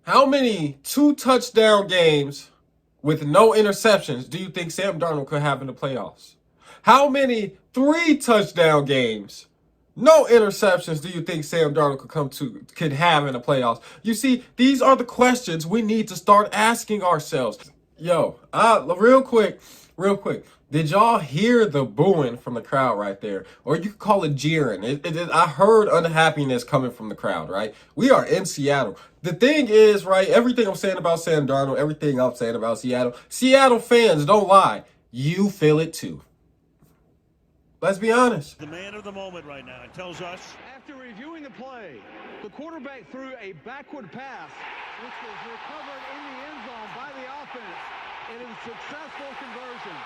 How many 2 touchdown games with no interceptions do you think Sam Darnold could have in the playoffs? How many 3 touchdown games, no interceptions, do you think Sam Darnold could have in the playoffs? You see, these are the questions we need to start asking ourselves. Yo, real quick. Did y'all hear the booing from the crowd right there? Or you could call it jeering. I heard unhappiness coming from the crowd, right? We are in Seattle. The thing is, right, everything I'm saying about Sam Darnold, everything I'm saying about Seattle fans, don't lie. You feel it too. Let's be honest. The man of the moment right now. It tells us. After reviewing the play, the quarterback threw a backward pass, which was recovered in the end zone by the offense. It is a successful conversion.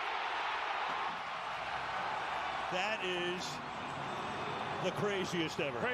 That is the craziest ever.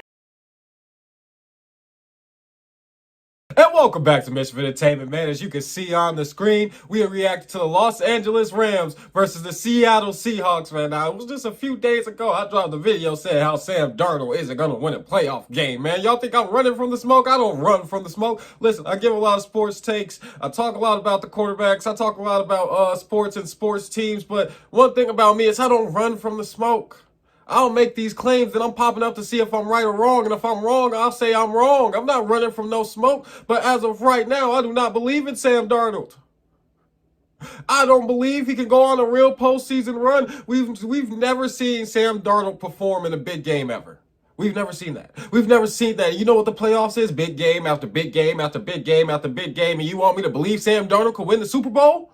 And welcome back to Mischief Entertainment, man. As you can see on the screen, we are reacting to the Los Angeles Rams versus the Seattle Seahawks, man. Now, it was just a few days ago, I dropped a video saying how Sam Darnold isn't going to win a playoff game, man. Y'all think I'm running from the smoke? I don't run from the smoke. Listen, I give a lot of sports takes. I talk a lot about the quarterbacks. I talk a lot about sports and sports teams. But one thing about me is I don't run from the smoke. I'll make these claims and I'm popping up to see if I'm right or wrong. And if I'm wrong, I'll say I'm wrong. I'm not running from no smoke. But as of right now, I do not believe in Sam Darnold. I don't believe he can go on a real postseason run. We've never seen Sam Darnold perform in a big game ever. We've never seen that. We've never seen that. You know what the playoffs is? Big game after big game after big game after big game. And you want me to believe Sam Darnold could win the Super Bowl?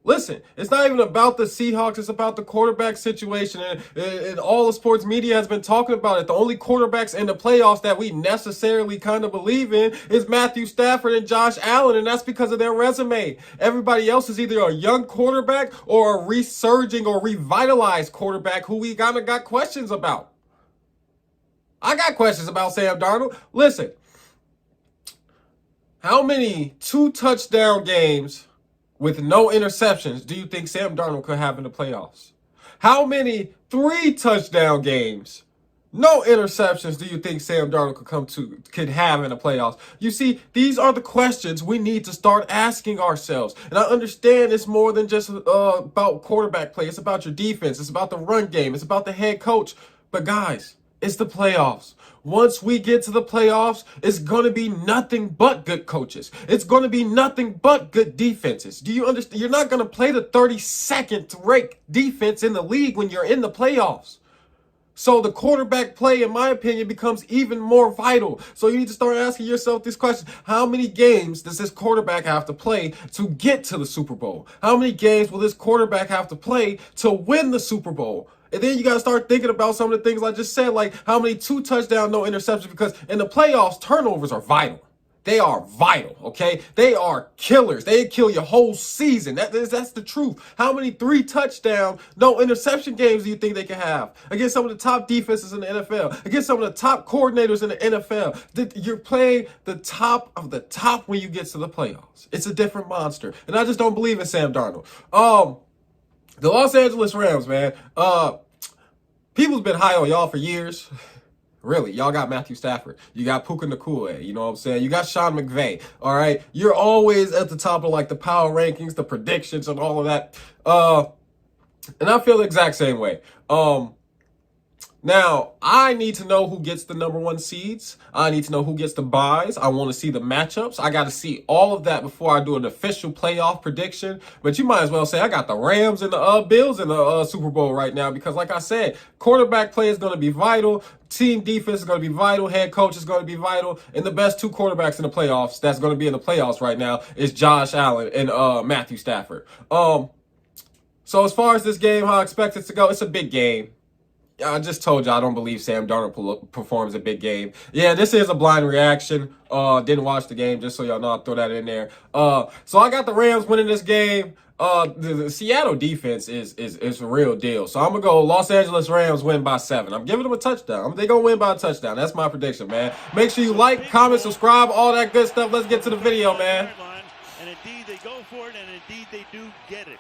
Listen, it's not even about the Seahawks. It's about the quarterback situation. And all the sports media has been talking about it. The only quarterbacks in the playoffs that we necessarily kind of believe in is Matthew Stafford and Josh Allen. And that's because of their resume. Everybody else is either a young quarterback or a resurging or revitalized quarterback who we kind of got questions about. I got questions about Sam Darnold. Listen, how many 2 touchdown games with no interceptions do you think Sam Darnold could have in the playoffs? How many 3 touchdown games, no interceptions, do you think Sam Darnold could have in the playoffs? You see, these are the questions we need to start asking ourselves. And I understand it's more than just about quarterback play. It's about your defense. It's about the run game. It's about the head coach. But guys, it's the playoffs. Once we get to the playoffs, it's going to be nothing but good coaches. It's going to be nothing but good defenses. Do you understand? You're not going to play the 32nd ranked defense in the league when you're in the playoffs. So the quarterback play, in my opinion, becomes even more vital. So you need to start asking yourself this question. How many games does this quarterback have to play to get to the Super Bowl? How many games will this quarterback have to play to win the Super Bowl? And then you got to start thinking about some of the things I just said, like how many 2 touchdown, no interceptions, because in the playoffs, turnovers are vital. They are vital, okay? They are killers. They kill your whole season. That's the truth. How many 3 touchdown, no interception games do you think they can have against some of the top defenses in the NFL, against some of the top coordinators in the NFL? You're playing the top of the top when you get to the playoffs. It's a different monster. And I just don't believe in Sam Darnold. The Los Angeles Rams, man. People's been high on y'all for years. Really, y'all got Matthew Stafford. You got Puka Nacua, you know what I'm saying? You got Sean McVay, all right? You're always at the top of, like, the power rankings, the predictions, and all of that. And I feel the exact same way. Now, I need to know who gets the #1 seeds. I need to know who gets the buys. I want to see the matchups. I got to see all of that before I do an official playoff prediction. But you might as well say I got the Rams and the Bills in the Super Bowl right now because, like I said, quarterback play is going to be vital. Team defense is going to be vital. Head coach is going to be vital. And the best 2 quarterbacks in the playoffs that's going to be in the playoffs right now is Josh Allen and Matthew Stafford. So as far as this game, how I expect it to go, it's a big game. I just told you I don't believe Sam Darnold performs a big game. Yeah, this is a blind reaction. Didn't watch the game, just so y'all know, I'll throw that in there. So I got the Rams winning this game. The Seattle defense is a real deal. So I'm going to go Los Angeles Rams win by 7. I'm giving them a touchdown. They're going to win by a touchdown. That's my prediction, man. Make sure you like, comment, subscribe, all that good stuff. Let's get to the video, man. And indeed, they go for it, and indeed, they do get it.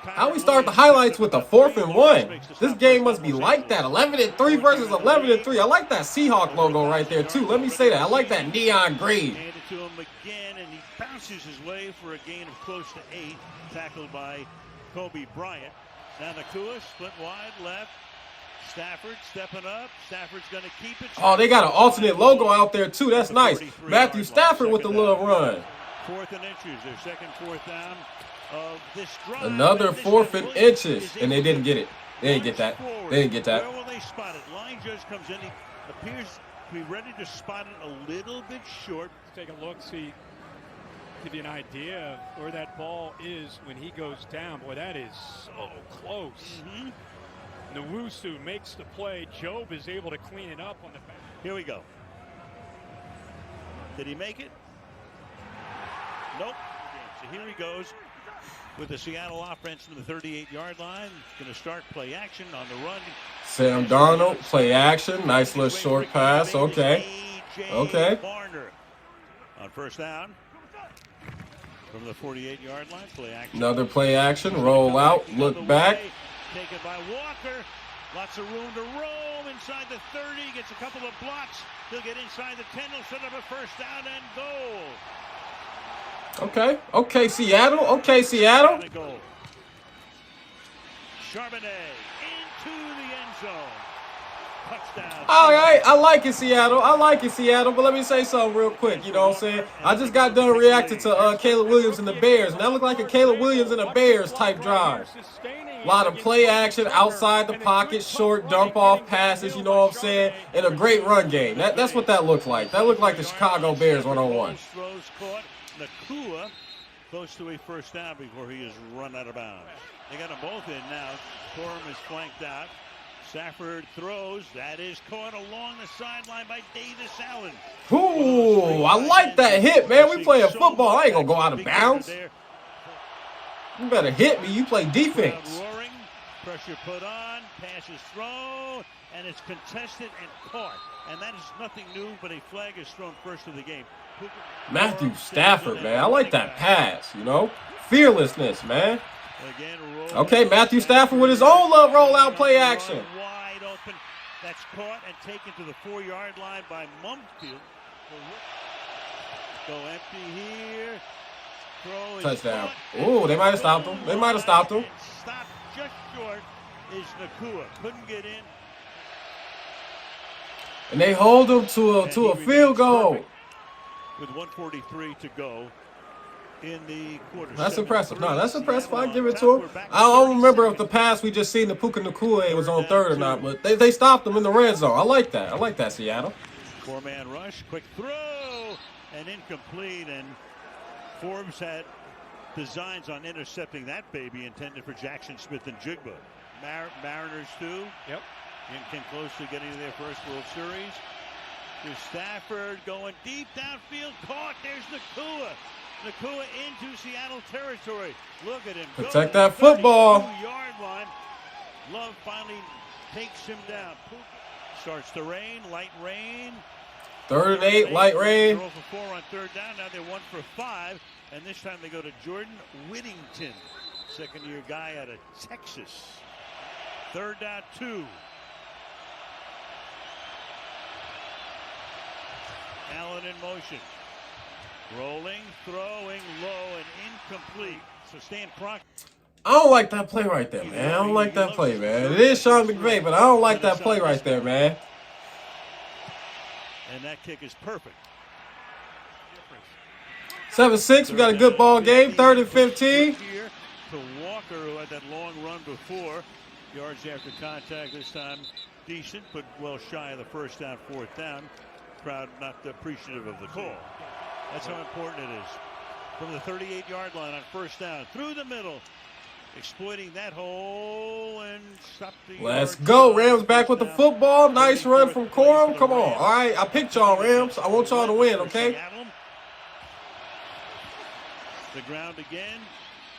How we start the highlights with a 4th and 1. This game must be like that. 11-3 versus 11-3. I like that Seahawks logo right there, too. Let me say that. I like that neon green. to him again, and he bounces his way for a gain of close to 8, tackled by Kobe Bryant. Now Nakua, split wide, left. Stafford stepping up. Stafford's going to keep it. Oh, they got an alternate logo out there, too. That's nice. Matthew Stafford with the little run. 4th and inches. Their second 4th down of this drive. Another 4th and inches. And they didn't get it. They didn't get that. They didn't get that. Where will they spot it? Line judge comes in. He appears to be ready to spot it a little bit short. Take a look, see, give you an idea of where that ball is when he goes down. Boy, that is so close. Nwosu makes the play. Job is able to clean it up on the back. Here we go. Did he make it? Nope. So here he goes with the Seattle offense from the 38-yard line. Going to start play action on the run. Sam Darnold, play action. Nice little short pass. Okay. Okay. On first down from the 48-yard line, play action. Another play action. Roll out. Look back. Taken by Walker. Lots of room to roam inside the 30. Gets a couple of blocks. He'll get inside the 10. He'll set up a first down and goal. Okay. Okay, Seattle. Okay, Seattle. Charbonnet into the end zone. Touchdown. All right. I like it, Seattle. I like it, Seattle. But let me say something real quick. You know what I'm saying? I just got done reacting to Caleb Williams and the Bears. And that looked like a Caleb Williams and the Bears type drive. A lot of play action outside the pocket, short dump-off passes, you know what I'm saying, and a great run game. That's what that looked like. That looked like the Chicago Bears 101. Throws caught. Nakua close to a first down before he is run out of bounds. They got them both in now. Corum is flanked out. Stafford throws. That is caught along the sideline by Davis Allen. Ooh, I like that hit, man. We playing football. I ain't going to go out of bounds. You better hit me. You play defense. Roaring, pressure put on, pass is thrown, and it's contested and caught. And that is nothing new, but a flag is thrown first of the game. Matthew Stafford, man. I like that pass, you know. Fearlessness, man. Okay, Matthew Stafford with his own little rollout play action. Wide open. That's caught and taken to the 4-yard line by Mumfield. Go empty here. Touchdown. Ooh, they might have stopped him. They might have stopped him. Stopped just short is Nakua. Couldn't get in. And they hold him to a field goal. With 1:43 to go in the quarter. That's impressive. No, that's impressive. I give it to him. I don't remember if the pass we just seen the Puka Nakua was on third or not, but they stopped him in the red zone. I like that. I like that, Seattle. 4-man rush. Quick throw. And incomplete. And Forbes had designs on intercepting that baby intended for Jackson Smith and Jigba. Mariners too. Yep. And came close to getting to their first World Series. There's Stafford going deep downfield. Caught. There's Nakua. Nakua into Seattle territory. Look at him. Protect that football. 2-yard line. Love finally takes him down. Starts to rain. Light rain. 3rd and 8, light rain. 0 for 4 on third down. Now they're 1 for 5. And this time they go to Jordan Whittington. Second-year guy out of Texas. 3rd down 2. Allen in motion. Rolling, throwing, low, and incomplete. So Stan Proctor. I don't like that play right there, man. I don't like that play, man. It is Sean McVay, but I don't like that play right there, man. And that kick is perfect. 7-6, we got a good ball game. 3rd and 15. To Walker, who had that long run before. Yards after contact this time decent, but well shy of the first down, 4th down. Crowd not appreciative of the call. That's how important it is. From the 38-yard line on first down, through the middle, exploiting that hole and stop the. Let's go. Rams back with the football. Nice run from Corum. Come on. All right, I picked y'all, Rams. I want y'all to win, okay? The ground again.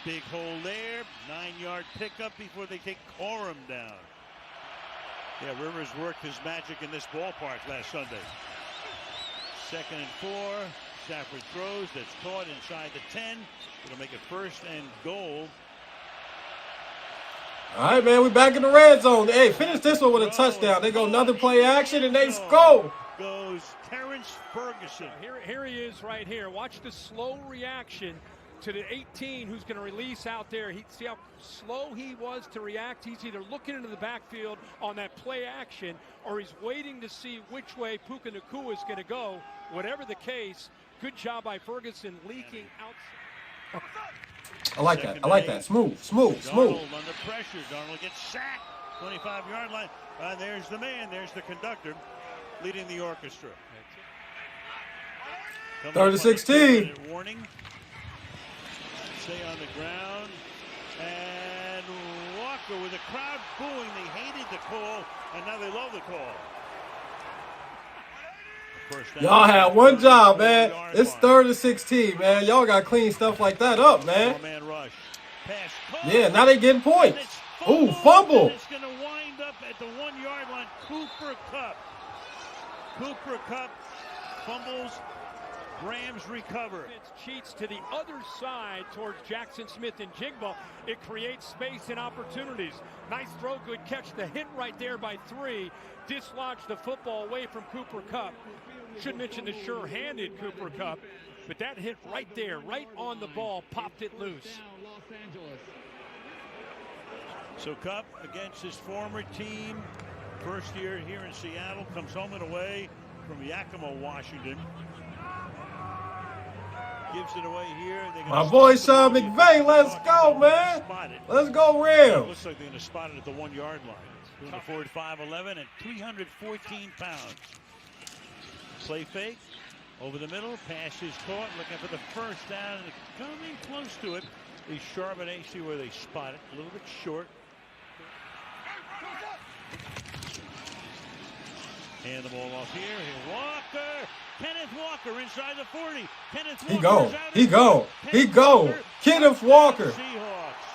Big hole there. 9-yard pickup before they take Corum down. Yeah, Rivers worked his magic in this ballpark last Sunday. 2nd and 4. Stafford throws. That's caught inside the 10. It'll make it 1st and goal. All right, man, we back in the red zone. Hey, finish this one with a touchdown. They go another play action, and they score. goes Terrence Ferguson. Here he is right here. Watch the slow reaction to the 18 who's going to release out there. See how slow he was to react. He's either looking into the backfield on that play action or he's waiting to see which way Puka Nacua is going to go. Whatever the case, good job by Ferguson leaking outside. I like that. I like that. Smooth. Darnold under pressure. Darnold gets sacked. 25-yard line. There's the man. There's the conductor leading the orchestra. 3rd and 16. Warning. Stay on the ground. And Walker with the crowd booing. They hated the call, and now they love the call. Y'all had one job, man. It's 3rd and 16, man. Y'all got to clean stuff like that up, man. Yeah, now they getting points. Ooh, fumble. It's going to wind up at the 1-yard line. Cooper Kupp fumbles. Rams recover. Cheats to the other side towards Jackson Smith and Jigba. It creates space and opportunities. Nice throw, good catch. The hit right there by 3 dislodged the football away from Cooper Kupp. Should mention the sure-handed Cooper Kupp, but that hit right there, right on the ball, popped it loose. So Kupp against his former team, first year here in Seattle, comes home and away from Yakima, Washington. Gives it away here. My boy Sean McVay, let's go, man. Let's go, Rams. Looks like they're going to spot it at the 1-yard line. Moving forward 5'11" and 314 pounds. Play fake. Over the middle. Pass is caught. Looking for the first down. And coming close to it is Charbonnet. See where they spot it. A little bit short. Hand the ball off here. Here Walker. Kenneth Walker inside the 40. Kenneth Walker. He go. Kenneth Walker. Seahawks.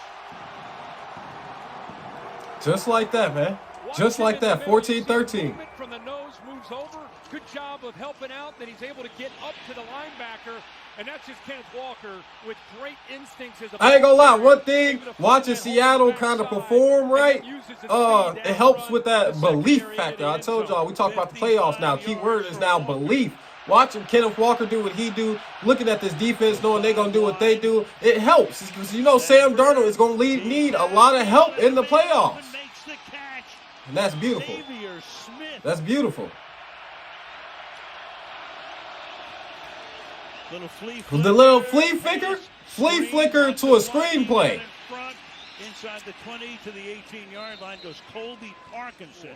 Just like that, man. Just like that. 14-13. From the nose, moves over. Good job of helping out. Then he's able to get up to the linebacker. And that's just Kenneth Walker with great instincts as a I ain't gonna lie, one thing, watching Seattle kind of perform right, it helps with that belief factor. I told y'all, we talk about the playoffs now. Key word is now belief. Watching Kenneth Walker do what he do, looking at this defense, knowing they're going to do what they do, it helps. Because you know Sam Darnold is going to need a lot of help in the playoffs. And that's beautiful. That's beautiful. The little flea flicker to a screenplay. Inside the 20 to the 18-yard line goes Colby Parkinson.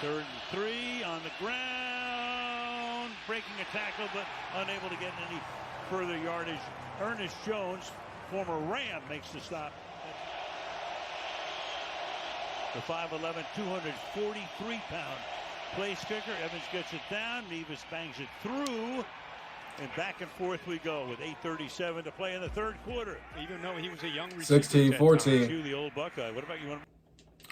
3rd and 3 on the ground, breaking a tackle but unable to get any further yardage. Ernest Jones, former Ram, makes the stop. The 5'11", 243-pound place kicker. Evans gets it down. Nevis bangs it through. And back and forth we go with 8:37 to play in the 3rd quarter. Even though he was a young receiver. 16-14. You, the old Buckeye. What about you?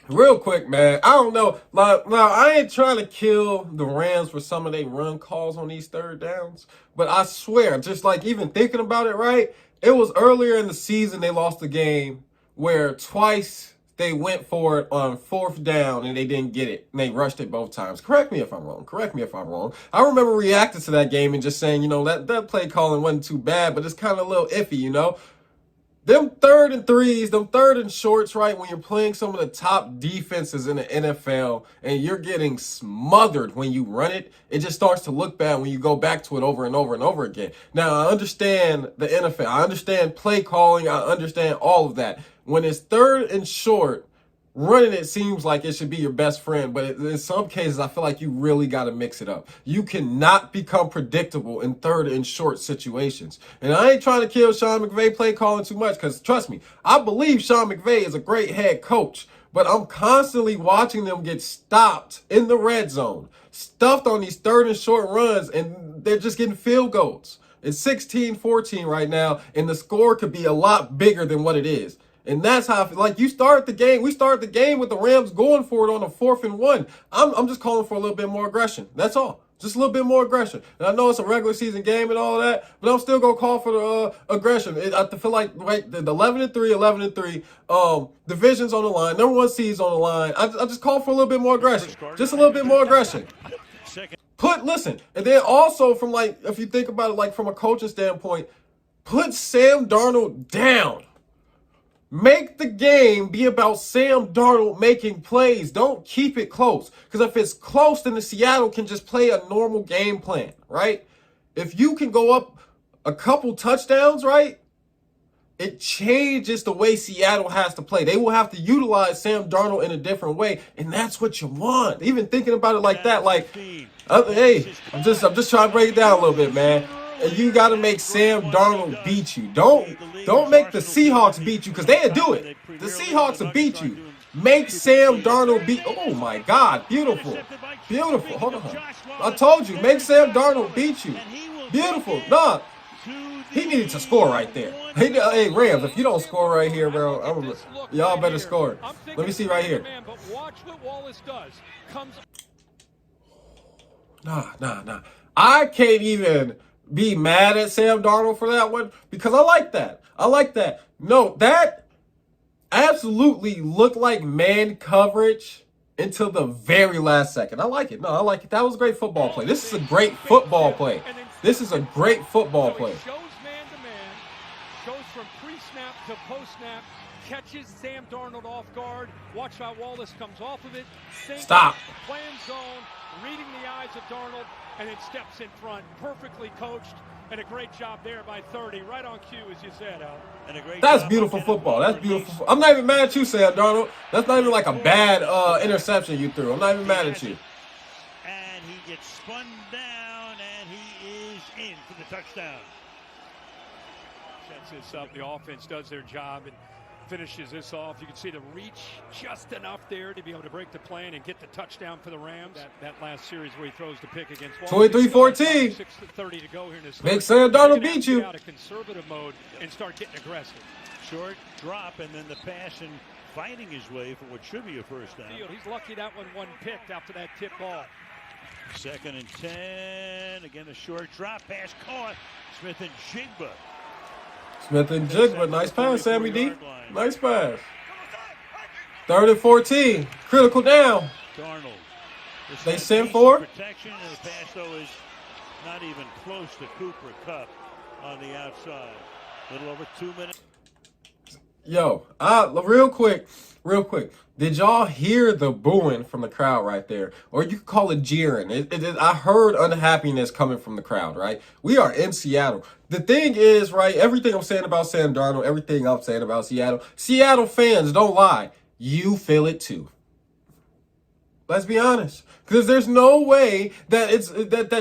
Real quick, man. I don't know. Now, I ain't trying to kill the Rams for some of their run calls on these 3rd downs. But I swear, just like even thinking about it, right? It was earlier in the season they lost the game where twice they went for it on 4th down and they didn't get it. And they rushed it both times. Correct me if I'm wrong. I remember reacting to that game and just saying, you know, that play calling wasn't too bad, but it's kind of a little iffy, you know. Them 3rd and 3s, them 3rd and shorts, right, when you're playing some of the top defenses in the NFL and you're getting smothered when you run it, it just starts to look bad when you go back to it over and over and over again. Now, I understand the NFL. I understand play calling. I understand all of that. When it's 3rd and short, running it seems like it should be your best friend, but in some cases, I feel like you really got to mix it up. You cannot become predictable in 3rd and short situations. And I ain't trying to kill Sean McVay play calling too much because, trust me, I believe Sean McVay is a great head coach, but I'm constantly watching them get stopped in the red zone, stuffed on these 3rd and short runs, and they're just getting field goals. It's 16-14 right now, and the score could be a lot bigger than what it is. And that's how, like, you start the game. We started the game with the Rams going for it on a 4th and 1. I'm just calling for a little bit more aggression. That's all. Just a little bit more aggression. And I know it's a regular season game and all that, but I'm still gonna call for the aggression. I feel like right, the 11-3, division's on the line, number 1 seed's on the line. I just call for a little bit more aggression. Just a little bit more aggression. Listen, and then also from like, if you think about it, like from a coaching standpoint, put Sam Darnold down. Make the game be about Sam Darnold making plays. Don't keep it close. Because if it's close, then the Seattle can just play a normal game plan, right? If you can go up a couple touchdowns, right, it changes the way Seattle has to play. They will have to utilize Sam Darnold in a different way, and that's what you want. Even thinking about it like that, like, hey, I'm just trying to break it down a little bit, man. And you got to make Sam Darnold beat you. Don't make the Seahawks beat you, because they'll do it. The Seahawks will beat you. Make Sam Darnold beat. Oh my God, beautiful, beautiful. Hold on, I told you, make Sam Darnold beat you. Beautiful. Nah, he needed to score right there. Hey Rams, if you don't score right here, bro, y'all better score. Let me see right here. Nah. I can't even be mad at Sam Darnold for that one, because I like that. No, that absolutely looked like man coverage until the very last second. I like it. No, I like it. That was a great football play. This is a great football play. This is a great football play. Shows man to man, goes from pre-snap to post-snap, catches Sam Darnold off guard. Watch how Wallace comes off of it. Stop. Playing zone, reading the eyes of Darnold, and then steps in front. Perfectly coached, and a great job there by 30. Right on cue, as you said, Al. And a great That's beautiful football. That's beautiful. I'm not even mad at you, Sam Darnold. That's not even like a bad interception you threw. I'm not even mad at you. And he gets spun down, and he is in for the touchdown. Sets this up. The offense does their job and finishes this off. You can see the reach just enough there to be able to break the plan and get the touchdown for the Rams. That last series where he throws the pick against 23-14. 6:30 to go here in this. Make Sam Darnold beat you. Out of conservative mode and start getting aggressive. Short drop, and then the pass and fighting his way for what should be a first down. He's lucky that one wasn't picked after that tip ball. 2nd and 10. Again, a short drop pass caught. Smith and Jigba. Nice pass, Sammy D. Nice pass. 3rd and 14. Critical down. Darnold. They send for protection, and the pass, though, is not even close to Cooper Kupp on the outside. A little over 2 minutes. Yo, real quick. Did y'all hear the booing from the crowd right there? Or you could call it jeering. I heard unhappiness coming from the crowd, right? We are in Seattle. The thing is, right, everything I'm saying about Sam Darnold, everything I'm saying about Seattle fans, don't lie. You feel it too. Let's be honest. Because there's no way that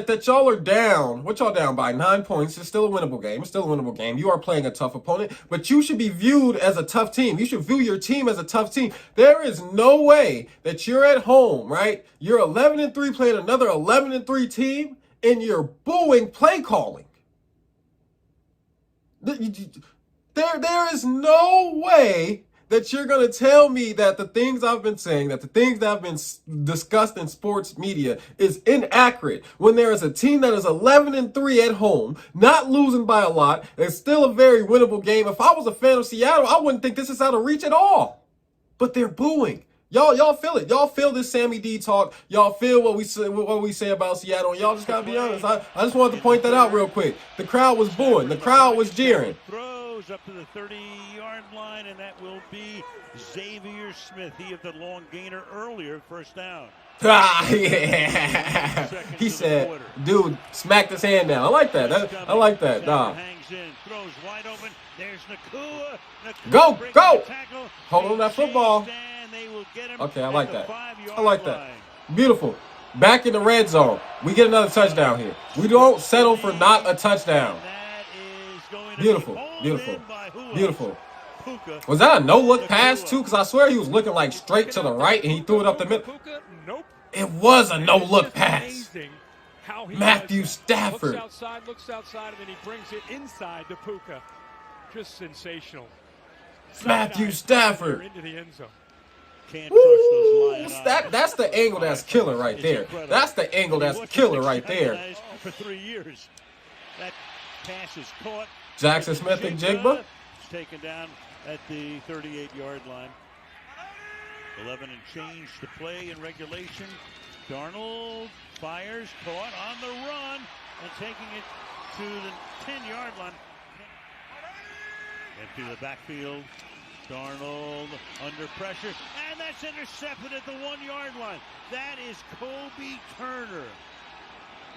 that y'all are down. What y'all down by? 9 points. It's still a winnable game. It's still a winnable game. You are playing a tough opponent, but you should be viewed as a tough team. You should view your team as a tough team. There is no way that you're at home, right? You're 11-3 playing another 11-3 team, and you're booing play calling. There is no way that you're going to tell me that the things I've been saying, that the things that have been discussed in sports media is inaccurate when there is a team that is 11-3 at home, not losing by a lot. It's still a very winnable game. If I was a fan of Seattle, I wouldn't think this is out of reach at all. But they're booing. Y'all feel it. Y'all feel this Sammy D talk. Y'all feel what we say about Seattle. And y'all just got to be honest. I just wanted to point that out real quick. The crowd was booing. The crowd was jeering. Up to the 30-yard line, and that will be Xavier Smith. He had the long gainer earlier, first down. Yeah. He said, dude, smacked his hand down. I like that. I like that. Nah. Hangs in, throws wide open. There's Nakua. Go. Hold on that football. Okay, I like that. I like that. Beautiful. Back in the red zone. We get another touchdown here. We don't settle for not a touchdown. Beautiful. Was that a no-look pass, too? Because I swear he was looking like straight to the right, and he threw it up the middle. Nope. It was a no-look pass. Matthew Stafford. Looks outside, and then he brings it inside to Puka. Just sensational. Matthew Stafford. Into the end zone. Can't trust those lion eyes. That's the angle that's killer right there. That's the angle that's killer right there. For 3 years. That pass is caught. Jackson Smith and Jigba. Taken down at the 38-yard line. 11 and change to play in regulation. Darnold fires, caught on the run, and taking it to the 10-yard line. Into the backfield. Darnold under pressure, and that's intercepted at the 1-yard line. That is Kobe Turner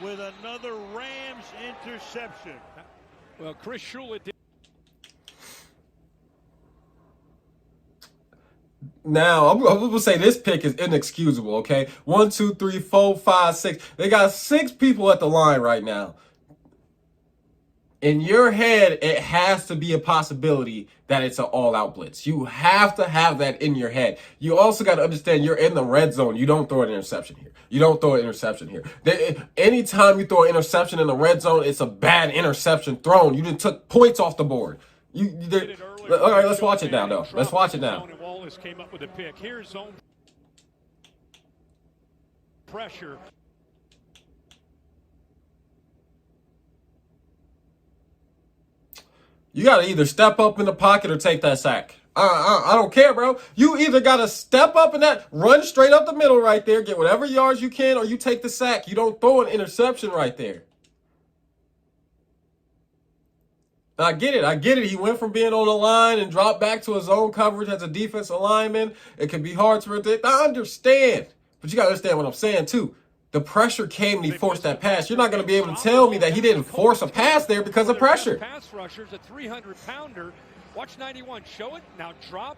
with another Rams interception. Well, Chris Shula did. Now, I'm going to say this pick is inexcusable, okay? 1, 2, 3, 4, 5, 6. They got 6 people at the line right now. In your head, it has to be a possibility that it's an all-out blitz. You have to have that in your head. You also got to understand you're in the red zone. You don't throw an interception here. You don't throw an interception here. Anytime you throw an interception in the red zone, it's a bad interception thrown. You just took points off the board. All right, let's watch it now, though. Let's watch it now. Wallace came up with a pick. Here's zone pressure. You got to either step up in the pocket or take that sack. I don't care, bro. You either got to step up in that, run straight up the middle right there, get whatever yards you can, or you take the sack. You don't throw an interception right there. I get it. He went from being on the line and dropped back to his own coverage as a defensive lineman. It can be hard to predict. I understand. But you got to understand what I'm saying, too. The pressure came and he forced that pass. You're not going to be able to tell me that he didn't force a pass there because of pressure. Pass rushers, a 300-pounder. Watch 91 show it. Now drop.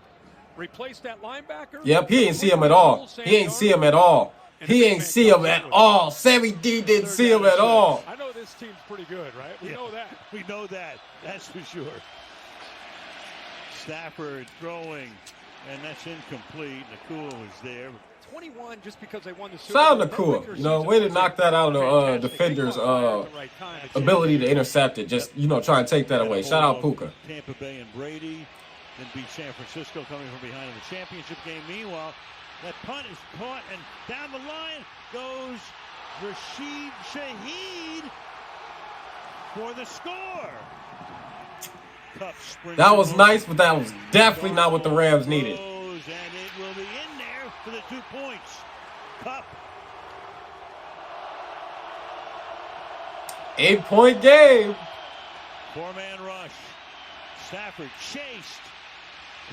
Replace that linebacker. Yep, he ain't see him at all. He ain't see him at all. He ain't see him at all. Sammy D didn't see him at all. I know this team's pretty good, right? We know that. We know that. That's for sure. Stafford throwing, and that's incomplete. Nakua was there. 21 just because they won the Super Bowl. Shout out Nakua. You know, way to knock that out of the defender's ability to intercept it. Just, try and take that away. Shout out Puka. Tampa Bay and Brady. Then beat San Francisco coming from behind in the championship game. Meanwhile, that punt is caught, and down the line goes Rashid Shaheed for the score. That was nice, but that was definitely not what the Rams needed. And it will be in there for the 2 points. Cup. 8-point game. 4-man rush. Stafford chased.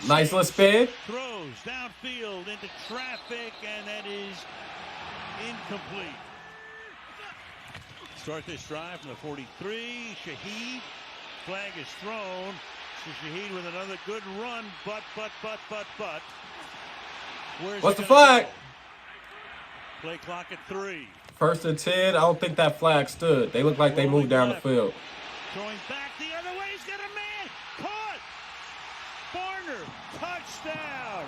Nice little spin. Throws downfield into traffic, and that is incomplete. Start this drive from the 43. Shaheed. Flag is thrown. So Shaheed with another good run, but. What's the flag? Go? Play clock at 3. 1st and 10. I don't think that flag stood. They look like they moved down the field. Throwing back the other way. He's got a man. Caught. Barner. Touchdown.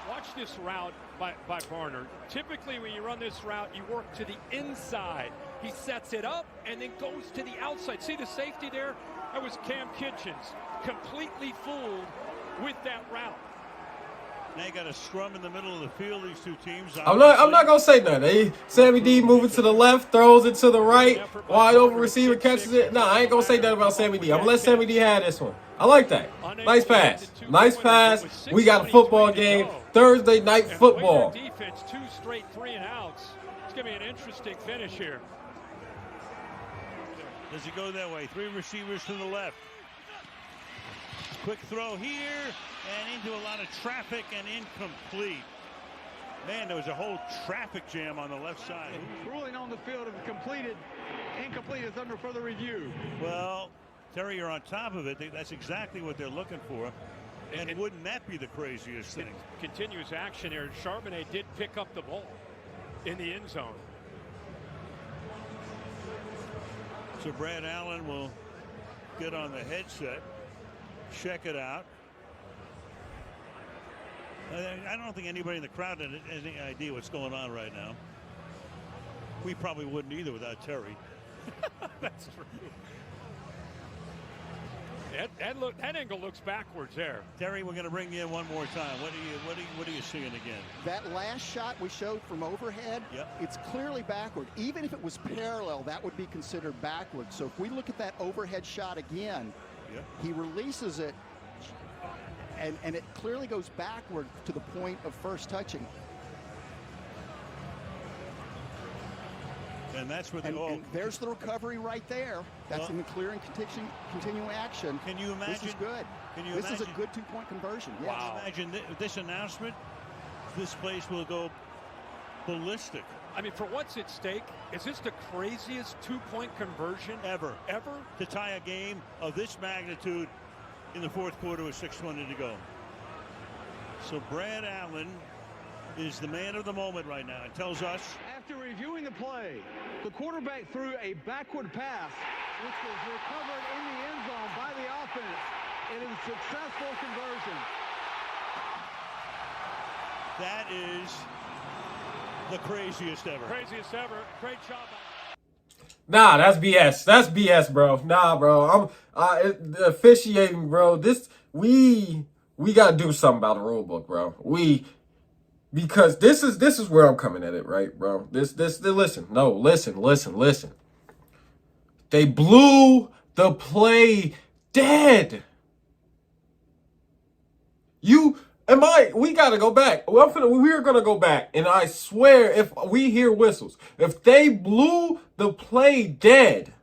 Watch this route by Barner. Typically, when you run this route, you work to the inside. He sets it up and then goes to the outside. See the safety there? That was Cam Kitchens. Completely fooled with that route. Now you got a scrum in the middle of the field, these two teams. I'm not going to say nothing. Sammy D moving to the left, throws it to the right. Wide open receiver catches it. No, I ain't going to say that about Sammy D. I'm going to let Sammy D have this one. I like that. Nice pass. Nice pass. We got a football game. Thursday night football. Defense, 2 straight 3-and-outs. It's going to be an interesting finish here. Does it go that way? 3 receivers to the left. Quick throw here and into a lot of traffic and incomplete. Man, there was a whole traffic jam on the left side. Ruling on the field if completed. Incomplete is under further review. Well, Terry, you're on top of it. That's exactly what they're looking for. And wouldn't that be the craziest thing? Continuous action here. Charbonnet did pick up the ball in the end zone. So Brad Allen will get on the headset, check it out. I don't think anybody in the crowd has any idea what's going on right now. We probably wouldn't either without Terry. That's true. that angle looks backwards there. Terry, we're going to bring you in one more time. What are you seeing again? That last shot we showed from overhead, it's clearly backward. Even if it was parallel, that would be considered backward. So if we look at that overhead shot again, he releases it, and it clearly goes backward to the point of first touching. And that's where and there's the recovery right there. That's in the clear and continuing action. Can you imagine? This is good. This is a good two-point conversion. Yes. Wow. Imagine this announcement. This place will go ballistic. I mean, for what's at stake, is this the craziest two-point conversion ever to tie a game of this magnitude in the fourth quarter with 6:20 to go? So Brad Allen is the man of the moment right now. It tells us. After reviewing the play, the quarterback threw a backward pass, which was recovered in the end zone by the offense. It is a successful conversion. That is the craziest ever. Craziest ever. Great job. Nah, that's BS. That's BS, bro. Nah, bro. The officiating, bro. We gotta do something about the rule book, bro. Because this is where I'm coming at it, right, bro? Listen. They blew the play dead. We gotta go back. We're gonna go back, and I swear, if we hear whistles, if they blew the play dead,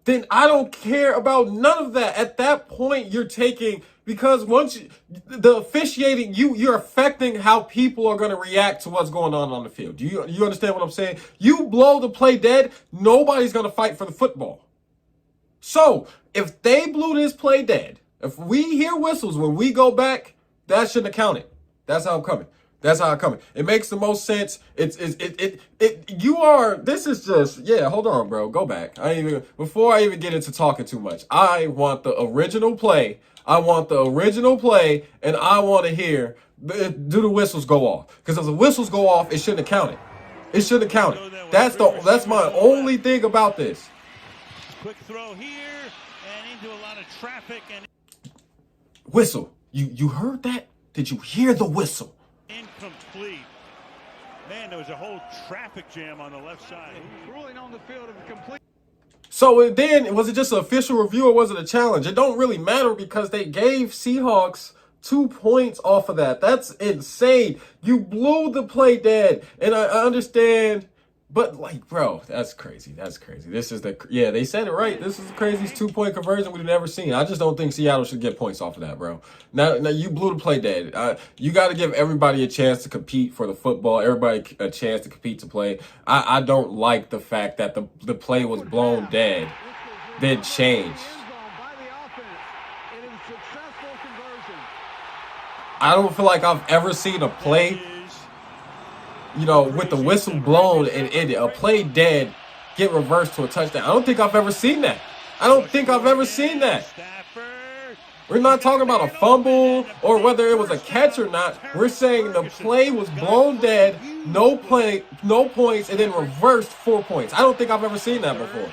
then I don't care about none of that. At that point, you're taking, because the officiating, you're affecting how people are going to react to what's going on the field. Do you understand what I'm saying? You blow the play dead, nobody's going to fight for the football. So if they blew this play dead, if we hear whistles when we go back, that shouldn't have counted. That's how I'm coming. It makes the most sense. This is just, hold on, bro. Go back. Before I even get into talking too much, I want the original play. And I want to hear, do the whistles go off? Because if the whistles go off, it shouldn't have counted. That's my only thing about this. Quick throw here and into a lot of traffic and whistle. You heard that? Did you hear the whistle? Incomplete. Man, there was a whole traffic jam on the left side. Ruling on the field of complete. So then, was it just an official review or was it a challenge? It don't really matter because they gave Seahawks 2 points off of that. That's insane. You blew the play dead. And I understand, but like, bro, that's crazy. This is they said it right. This is the craziest 2-point conversion we've ever seen. I just don't think Seattle should get points off of that, bro. Now you blew the play dead. You got to give everybody a chance to compete for the football. Everybody a chance to compete to play. I don't like the fact that the play was blown dead, then changed. I don't feel like I've ever seen a play, with the whistle blown and a play dead get reversed to a touchdown. I don't think I've ever seen that. We're not talking about a fumble or whether it was a catch or not. We're saying the play was blown dead, no points, and then reversed 4 points. I don't think I've ever seen that before.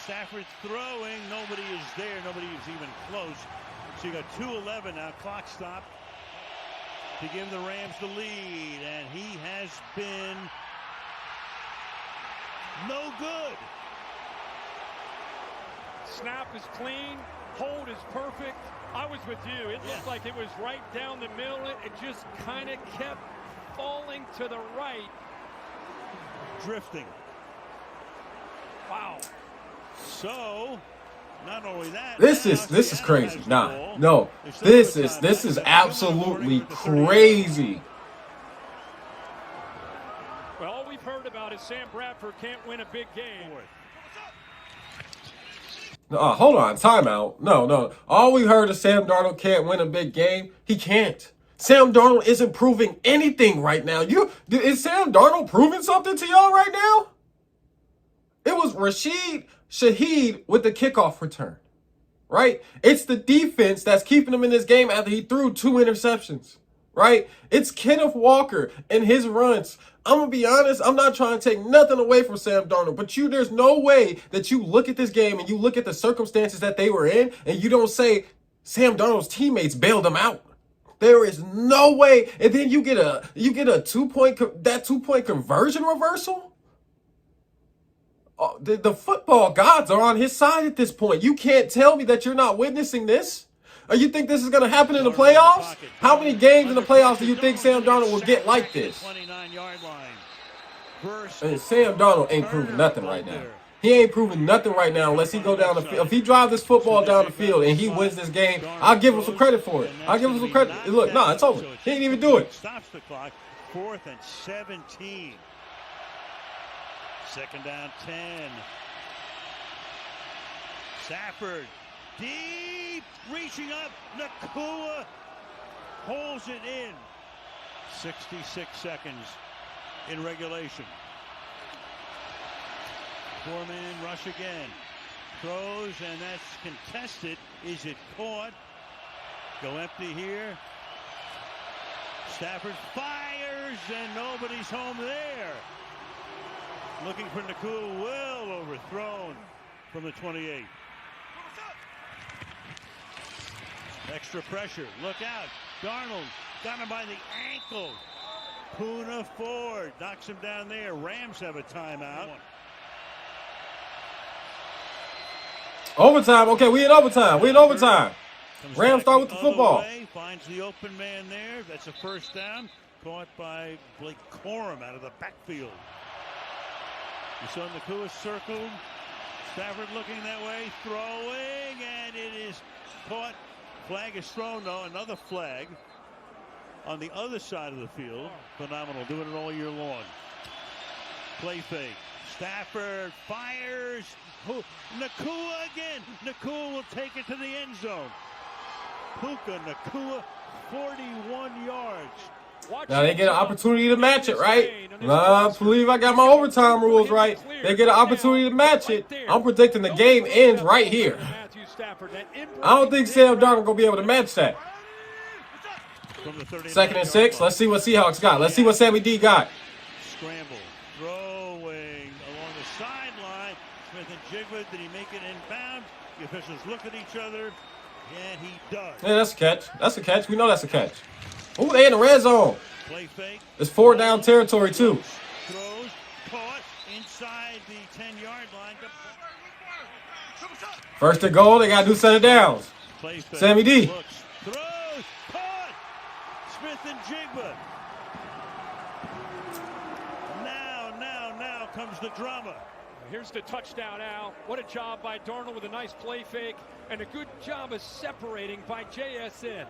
Stafford's throwing. Nobody is there. Nobody is even close. So you got 2:11 now. Clock stop to give the Rams the lead, and he has been no good. Snap is clean, hold is perfect. I was with you. It looked like it was right down the middle. It just kind of kept falling to the right. Drifting. Wow. So, not only that. This is crazy. No. This is absolutely crazy. Well, all we've heard about is Sam Bradford can't win a big game. Hold on, timeout. No. All we heard is Sam Darnold can't win a big game. He can't. Sam Darnold isn't proving anything right now. Is Sam Darnold proving something to y'all right now? It was Rashid Shaheed with the kickoff return, right? It's the defense that's keeping him in this game after he threw 2 interceptions, right? It's Kenneth Walker and his runs I'm going to be honest. I'm not trying to take nothing away from Sam Darnold, but there's no way that you look at this game and you look at the circumstances that they were in and you don't say Sam Darnold's teammates bailed him out. There is no way. And then you get a 2-point conversion reversal. The football gods are on his side at this point. You can't tell me that you're not witnessing this. Or you think this is going to happen in the playoffs? How many games in the playoffs do you think Sam Darnold will get like this? And Sam Darnold ain't proving nothing right now. He ain't proving nothing right now unless he go down the field. If he drives this football down the field and he wins this game, I'll give him some credit for it. I'll give him some credit. Look, no, it's over. He didn't even do it. Stops the clock. 4th and 17. 2nd down 10. Stafford deep, reaching up. Nakua holds it in. 66 seconds in regulation. 4-man rush again. Throws, and that's contested. Is it caught? Go empty here. Stafford fires, and nobody's home there. Looking for Nakua, well overthrown from the 28. Extra pressure. Look out. Darnold got him by the ankle. Puna Ford knocks him down there. Rams have a timeout. Overtime. Okay, we in overtime. Rams start with the football. Finds the open man there. That's a first down. Caught by Blake Corum out of the backfield. You saw Nakua circled. Stafford looking that way, throwing, and it is caught. Flag is thrown, though. Another flag on the other side of the field. Phenomenal, doing it all year long. Play fake. Stafford fires. Nakua again. Nakua will take it to the end zone. Puka Nakua, 41 yards. Now they get an opportunity to match it, right? I believe I got my overtime rules right. They get an opportunity to match it. I'm predicting the game ends right here. I don't think Sam Darnold gonna be able to match that. 2nd and 6. Let's see what Seahawks got. Let's see what Sammy D got. Scramble, throwing along the sideline. Smith and Jigba, did he make it inbound? The officials look at each other, and he does. Yeah, that's a catch. That's a catch. We know that's a catch. Ooh, they in the red zone. Play fake. It's 4 down territory too. Throws, caught inside the 10-yard line. 1st and goal. They got to do set of downs. Play fake. Sammy D. Looks, throws, caught. Smith and Jigba. Now comes the drama. Here's the touchdown, Al. What a job by Darnold with a nice play fake and a good job of separating by JSN.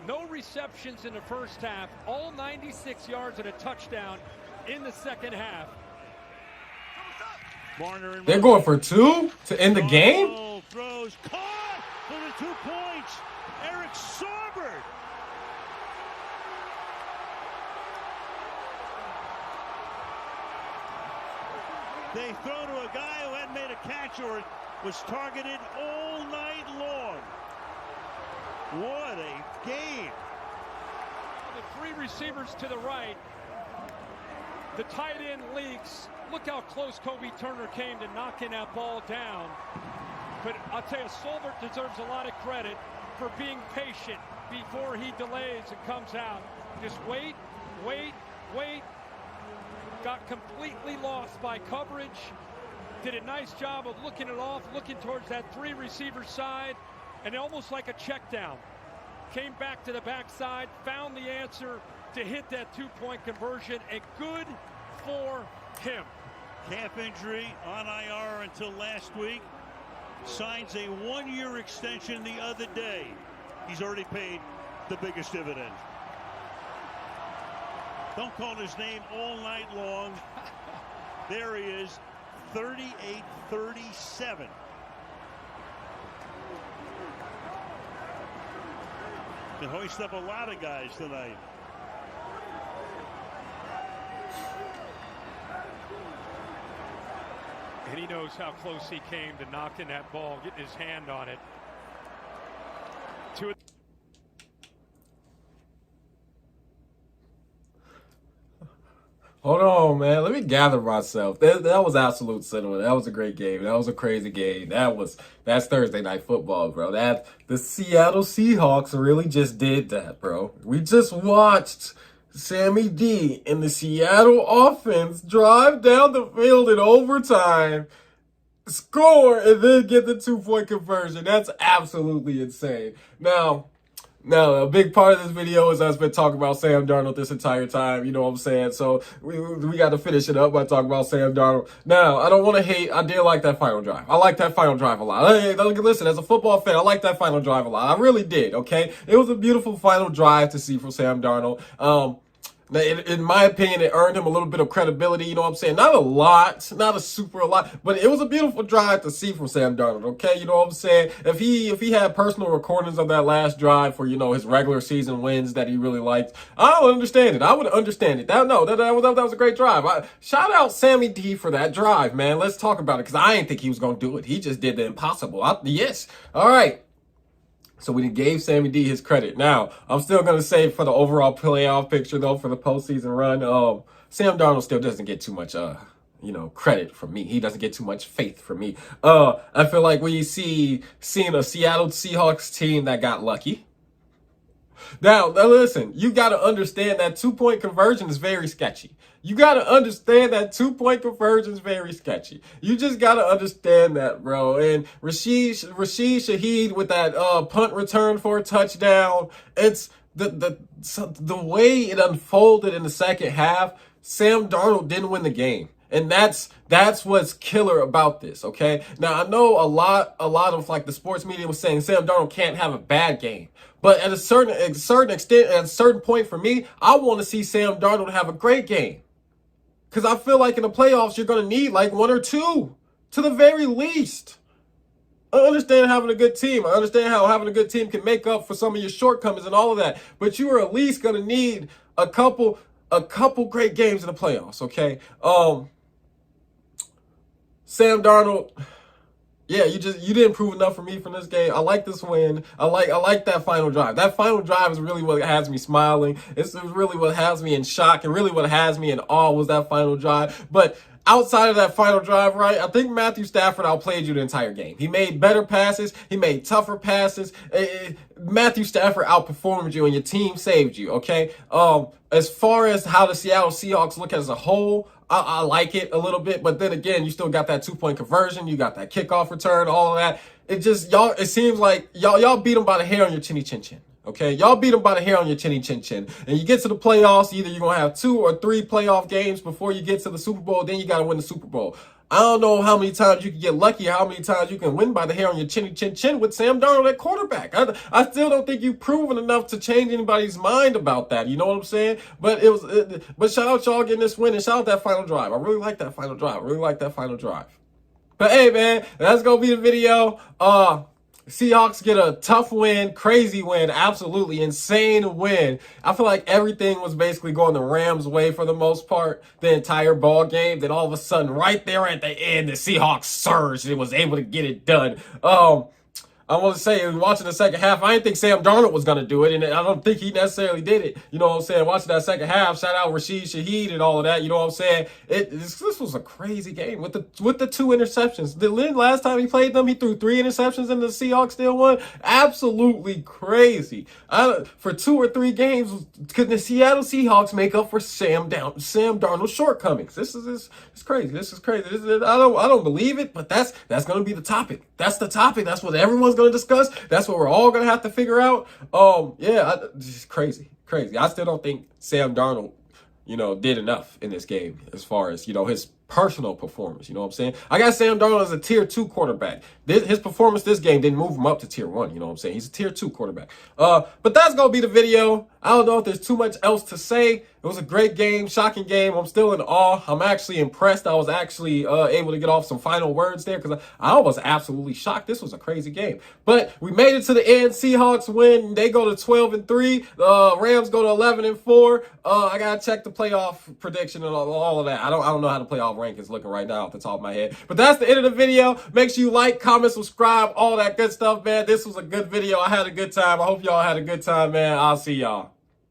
No receptions in the first half. All 96 yards and a touchdown in the second half. They're going for 2 to end the game? Throws, caught for the 2 points. Eric Saubert. They throw to a guy who hadn't made a catch or was targeted all night long. What a game. The 3 receivers to the right. The tight end leaks. Look how close Kobe Turner came to knocking that ball down. But I'll tell you, Saubert deserves a lot of credit for being patient before he delays and comes out. Just wait. Got completely lost by coverage. Did a nice job of looking it off, looking towards that 3 receiver side, and almost like a check down. Came back to the backside, found the answer to hit that 2-point conversion, and good for him. Calf injury on IR until last week. Signs a 1-year extension the other day. He's already paid the biggest dividend. Don't call his name all night long. There he is, 38-37. Can hoist up a lot of guys tonight. And he knows how close he came to knocking that ball, getting his hand on it. Hold on, man. Let me gather myself. That was absolute cinema. That was a great game. That was a crazy game. That's Thursday night football, bro. The Seattle Seahawks really just did that, bro. We just watched Sammy D and the Seattle offense drive down the field in overtime, score, and then get the 2-point conversion. That's absolutely insane. Now, a big part of this video is us been talking about Sam Darnold this entire time. You know what I'm saying? So we got to finish it up by talking about Sam Darnold. Now, I don't want to hate. I did like that final drive. I like that final drive a lot. Hey, listen, as a football fan, I like that final drive a lot. I really did, okay? It was a beautiful final drive to see from Sam Darnold. In my opinion, it earned him a little bit of credibility, you know what I'm saying? Not a lot, not a super lot, but it was a beautiful drive to see from Sam Darnold, okay? You know what I'm saying? If he had personal recordings of that last drive for, you know, his regular season wins that he really liked, I would understand it. I would understand it. That was a great drive. Shout out Sammy D for that drive, man. Let's talk about it, because I didn't think he was going to do it. He just did the impossible. Yes. All right. So we gave Sammy D his credit. Now, I'm still going to say for the overall playoff picture, though, for the postseason run, Sam Darnold still doesn't get too much, credit from me. He doesn't get too much faith from me. I feel like we seeing a Seattle Seahawks team that got lucky. Now, listen, you got to understand that 2-point conversion is very sketchy. You got to understand that 2-point conversion is very sketchy. You just got to understand that, bro. And Rashid Shaheed with that punt return for a touchdown, it's the way it unfolded in the second half. Sam Darnold didn't win the game. And that's what's killer about this, okay? Now, I know a lot of like the sports media was saying Sam Darnold can't have a bad game. But at a certain extent, at a certain point for me, I want to see Sam Darnold have a great game. Because I feel like in the playoffs, you're going to need like 1 or 2, to the very least. I understand having a good team. I understand how having a good team can make up for some of your shortcomings and all of that. But you are at least going to need a couple great games in the playoffs, okay? Sam Darnold, yeah, you didn't prove enough for me from this game. I like this win. I like that final drive. That final drive is really what has me smiling. It's really what has me in shock, and really what has me in awe was that final drive. But outside of that final drive, right, I think Matthew Stafford outplayed you the entire game. He made better passes. He made tougher passes. Matthew Stafford outperformed you, and your team saved you, okay? As far as how the Seattle Seahawks look as a whole, I like it a little bit, but then again, you still got that 2-point conversion, you got that kickoff return, all of that. It seems like y'all beat them by the hair on your chinny chin chin. Okay, y'all beat them by the hair on your chinny chin chin. And you get to the playoffs, either you're gonna have 2 or 3 playoff games before you get to the Super Bowl, then you gotta win the Super Bowl. I don't know how many times you can get lucky, how many times you can win by the hair on your chinny chin chin with Sam Darnold at quarterback. I still don't think you've proven enough to change anybody's mind about that. You know what I'm saying? But but shout out y'all getting this win, and shout out that final drive. I really like that final drive. But hey, man, that's gonna be the video. Seahawks get a tough win, crazy win, absolutely insane win. I feel like everything was basically going the Rams' way for the most part, the entire ball game. Then all of a sudden, right there at the end, the Seahawks surged and was able to get it done. I want to say, watching the second half, I didn't think Sam Darnold was going to do it, and I don't think he necessarily did it. You know what I'm saying? Watching that second half, shout out Rashid Shaheed and all of that. You know what I'm saying? This was a crazy game with the 2 interceptions. Last time he played them, he threw 3 interceptions and the Seahawks still won. Absolutely crazy. For 2 or 3 games, could the Seattle Seahawks make up for Sam Darnold's shortcomings? This is crazy. This is crazy. I don't believe it, but that's going to be the topic. That's the topic. That's what everyone's going to discuss. That's what we're all going to have to figure out. It's crazy. I still don't think Sam Darnold, did enough in this game as far as, his personal performance. You know what I'm saying? I got Sam Darnold as a tier 2 quarterback. His performance this game didn't move him up to tier 1. You know what I'm saying? He's a tier 2 quarterback. But that's going to be the video. I don't know if there's too much else to say. It was a great game, shocking game. I'm still in awe. I'm actually impressed. I was actually able to get off some final words there because I was absolutely shocked. This was a crazy game. But we made it to the end. Seahawks win. They go to 12-3. Rams go to 11-4. I gotta check the playoff prediction and all of that. I don't know how the playoff rank is looking right now off the top of my head. But that's the end of the video. Make sure you like, comment, subscribe, all that good stuff, man. This was a good video. I had a good time. I hope y'all had a good time, man. I'll see y'all.